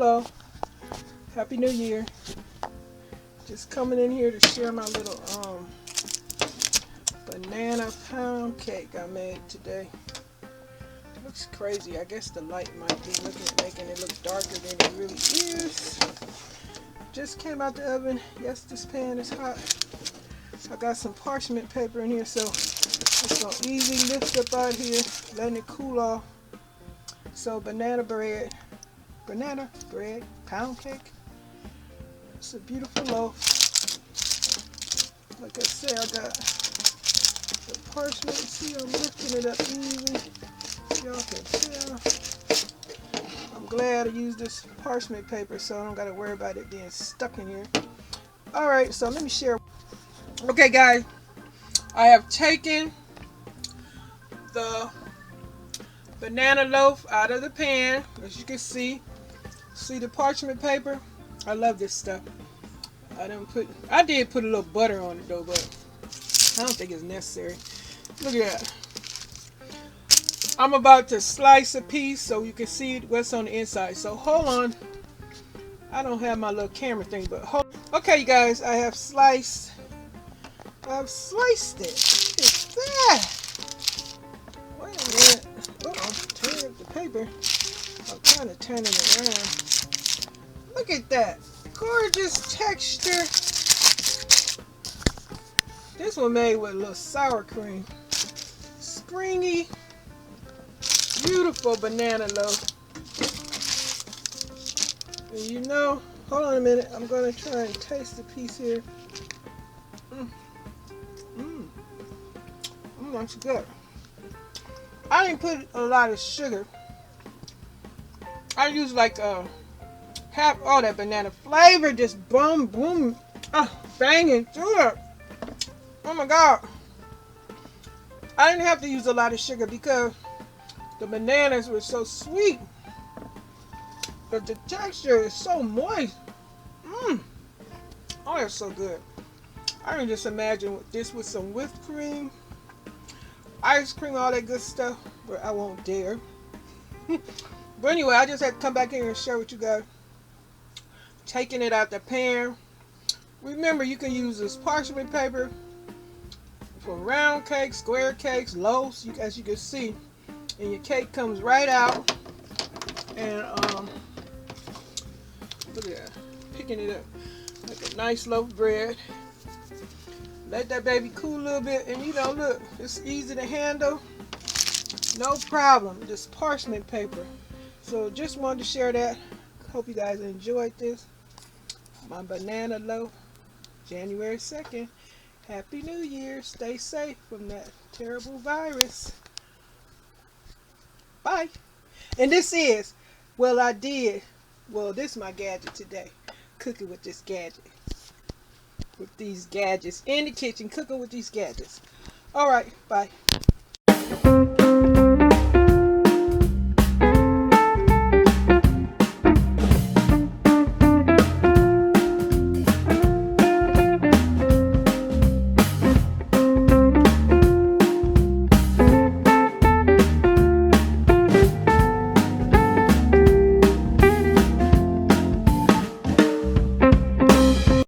Hello, Happy New Year. Just coming in here to share my little banana pound cake I made today. It looks crazy. I guess the light might be making it look darker than it really is. Just came out the oven. Yes, this pan is hot. I got some parchment paper in here, so it's gonna easily lift up out here, letting it cool off. So banana bread, pound cake. It's a beautiful loaf. Like I said, I got the parchment. See, I'm lifting it up easy. Y'all can tell. I'm glad I used this parchment paper so I don't got to worry about it being stuck in here. Alright, so let me share. Okay guys, I have taken the banana loaf out of the pan. As you can see the parchment paper. I love this stuff. I did put a little butter on it though, but I don't think it's necessary. Look at that. I'm about to slice a piece so you can see what's on the inside. So hold on. I don't have my little camera thing, but hold. Okay, you guys, I've sliced it. Look at that. Wait a minute. Uh-oh, turn up the paper. I'm trying to turn it around. Look at that. Gorgeous texture. This one made with a little sour cream. Springy, beautiful banana loaf. And you know, hold on a minute. I'm going to try and taste the piece here. That's good. I didn't put a lot of sugar. I used like half all that banana flavor, just boom, boom, banging through it. Oh my God. I didn't have to use a lot of sugar because the bananas were so sweet. But the texture is so moist. Oh, that's so good. I can just imagine this with some whipped cream, ice cream, all that good stuff, but I won't dare. But anyway, I just had to come back here and share with you guys. Taking it out the pan. Remember, you can use this parchment paper for round cakes, square cakes, loaves, as you can see. And your cake comes right out. And look at that. Picking it up like a nice loaf of bread. Let that baby cool a little bit, and you know, look, it's easy to handle. No problem. Just parchment paper. So just wanted to share that. Hope you guys enjoyed this. My banana loaf, January 2nd. Happy New Year. Stay safe from that terrible virus. Bye. And this is, this is my gadget today. Cooking with this gadget. With these gadgets in the kitchen, cooking with these gadgets. Alright, bye.